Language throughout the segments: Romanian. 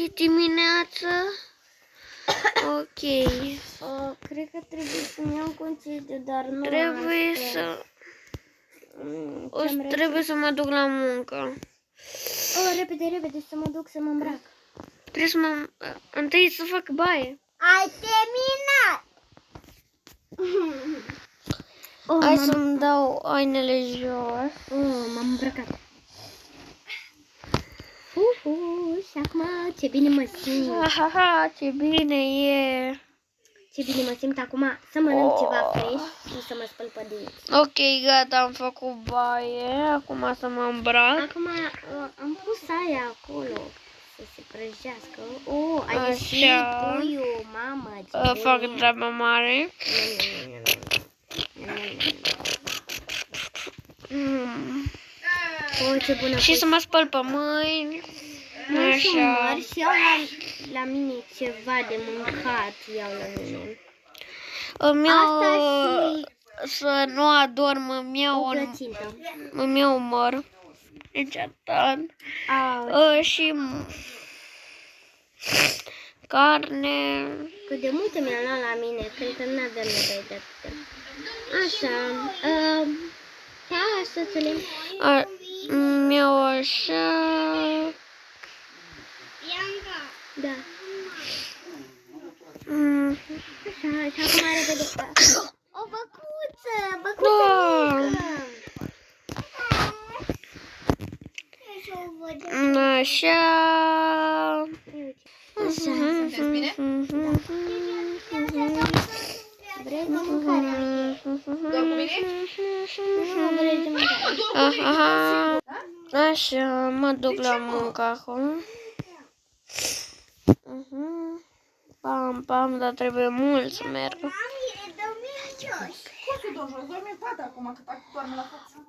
E dimineață. Ok. Cred că trebuie să-mi iau concediu, dar nu Trebuie să... Trebuie să mă duc la muncă. Repede, repede, să mă duc să mă îmbrac. Trebuie să mă... Întâi să fac baie. Ai terminat! Hai să-mi dau hainele jos. M-am îmbrăcat. Și acum ce bine mă simt. Ce bine e. Ce bine mă simt acum să mănânc ceva fresh și să mă spăl pe dinți. Ok, gata, am făcut baie. Acum să mă îmbrac. Acum am pus aia acolo să se prăjească. A ieșit puiul, mamă, ce bine. Fac treaba mare. Ce bună. Și să mă spăl pe mâini. Așa. Și iau la mine ceva de mâncat, iau la mine. Să nu adorm, îmi iau măr. Încetat. Și carne. Cât de multe mi-a luat la mine, cred că nu aveam nevoie de atâtea. Așa. Hai, soțule. Îmi iau așa. Da. Așa, și acum repede. O băcuță mică. Așa. Vrei de mâncare? Doar cu mine? Nu vrei de mâncare. Așa, mă duc la muncă acum. Pam, pam, dar trebuie mult să merg. Cum să dormi jos? Dormi în pat acum, că doarme la față.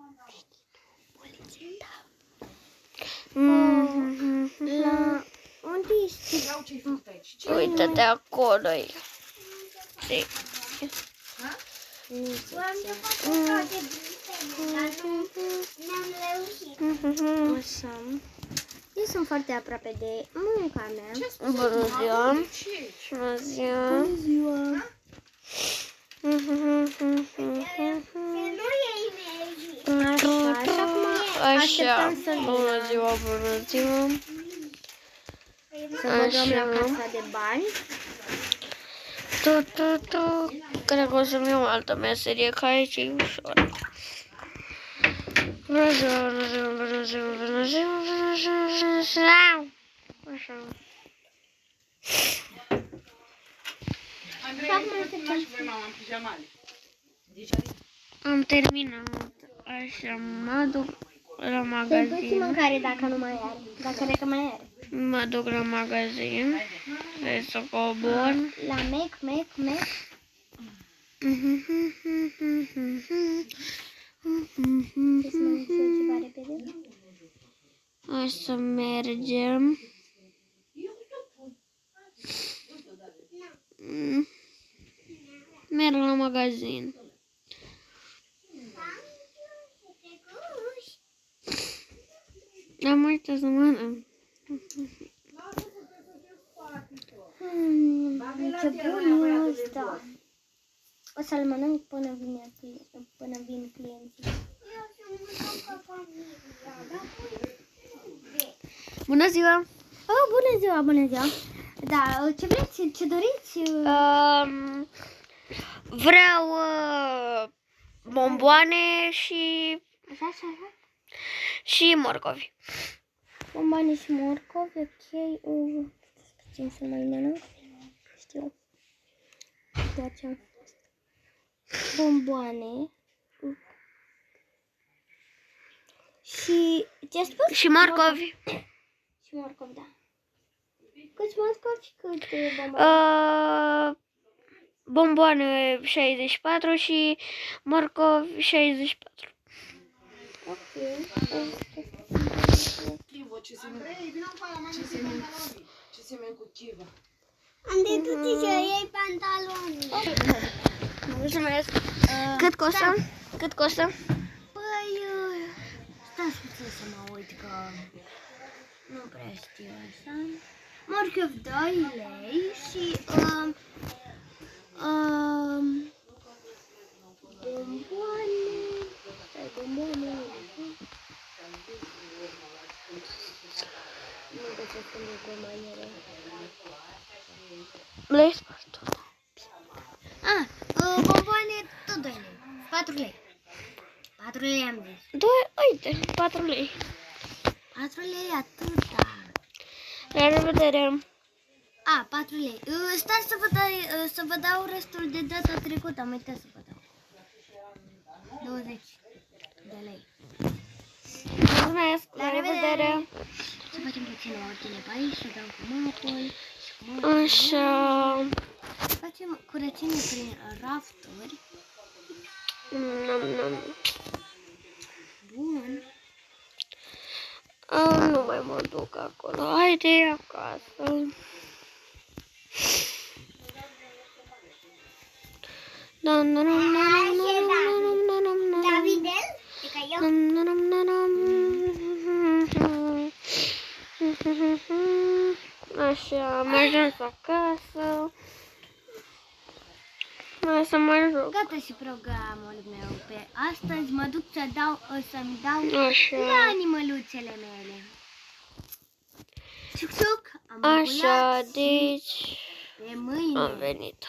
La unde ești? Iau ce-ai făcut aici. Uite-te acolo. Așa. Eu sunt foarte aproape de munca mea. Bună ziua! Bună ziua! Bună ziua! Așa, bună ziua, bună ziua! Să băgăm la casa de bani. Cred că o să-mi iau altă meserie, că aici e ușor. Bună ziua, bună ziua, bună ziua, bună ziua, bună ziua, bună ziua! Așa. Am terminat. Așa, mă duc la magazin. Să-i puțin mâncare dacă nu mai are. Dacă cred că mai are. Mă duc la magazin. Trebuie să cobor. La Mac. Trebuie să mănânc și eu ceva repede. Hai să mergem. Merg la magazin. Am uitat să mănânc. Ce bun e ăsta. O să-l mănânc până vin clienții. Bună ziua! Bună ziua, bună ziua! Da, ce vreți, ce doriți? Vreau bomboane și... Așa. și morcovi. Bomboane și morcovi, ok. Puțin să mai mănânc. Știu. Doar ce am fost. Bomboane. Și ce-ai spus? Și morcovi. Și morcovi, da. Câți morcovi? Cât bomboane? Bomboane 64 și morcovi 64. Ok. Chivo, ce semeni cu chivo. Unde tu ți iei pantaloni? Mulțumesc. Cât costă? Cât costă? Păi, stați să mă uit că nu prea știu așa. Morcov 2 lei și bomboane. Stai, bomboane. Nu găsesc în recomandare. Lei spart. Bomboane tot 2 lei. 4 lei. 4 lei am zis. 2, uite, 4 lei. 4 lei atâta. La revedere. 4 lei. Stai să vă dau restul de data trecută. Am uitat să vă dau. 20 de lei. Mulțumesc, la revedere. Să facem puțin ordine pe aici, să dau cu mapul. Așa. Facem curățenie prin rafturi. Bun. Nu mai mă duc acolo. Haide acasă. Davidel? Așa, am ajuns acasă. Hai să mă joc. Gata și programul meu pe astăzi. Mă duc să-mi dau Așa. la animăluțele mele. Ciuc, am Așa, încuiat deci pe mâine. am venit.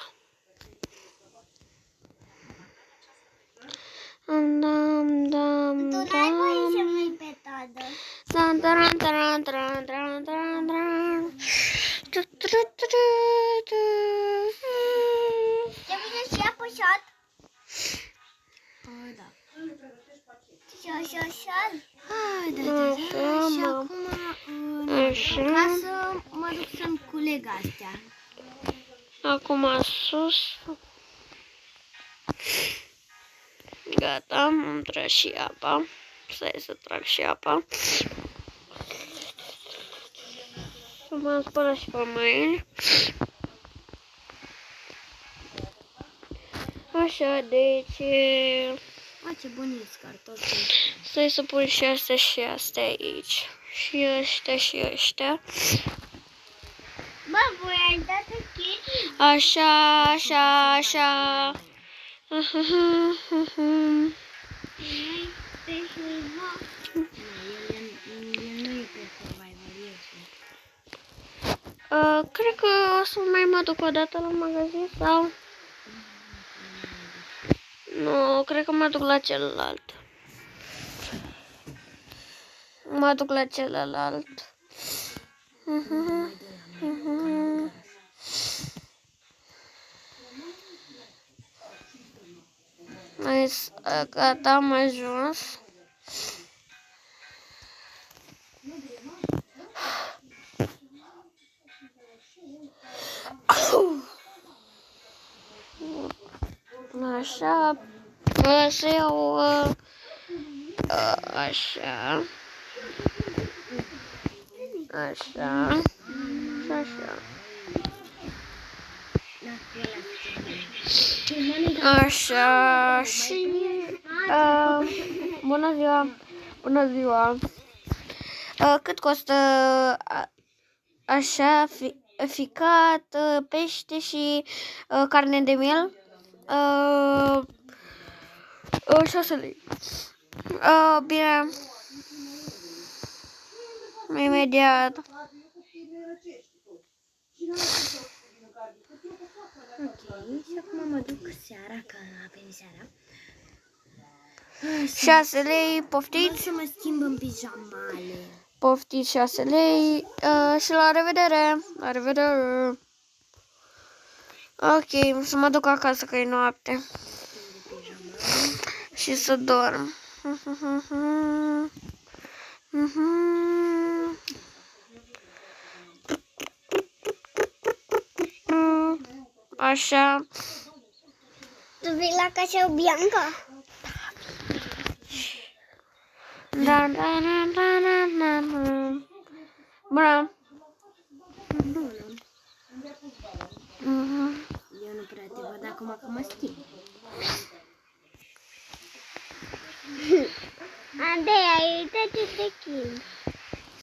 Tu n-ai voie să mă pe tadă. Ce vine și apăsat? Da. Șoșoșal. Haide, și acum ca să mă duc să-mi culeg astea. Acum sus. Gata, am tras și apa. Stai să trag și apa. Să mă spălă și pe mâini. Așa, deci... Ce buniți cartofi. Stai să pun și astea aici. Și ăștia și ăștia. Bă, voi ai dat chestii? Așa, așa, așa. Cred că o să mai mă duc o dată la magazin sau... Nu, cred că mă duc la celălalt. Mă duc la celălalt. Gata, am ajuns. Așa, să iau așa, așa și așa. Așa și bună ziua, bună ziua. Cât costă așa ficat, pește și carne de miel? 6 lei. Bine. Imediat. Ok, și acum mă duc seara, că avem seara. 6 lei, poftiți? Să mă schimb în pijamale. Poftiți 6 lei și la revedere. La revedere. Ok, să mă duc acasă că e noapte. Și să dorm. Așa. Tu vii la Casa Bianca? Da. Bună. Eu nu prea te văd acum că mă schimb. Andrei, ai uitat ce te chin.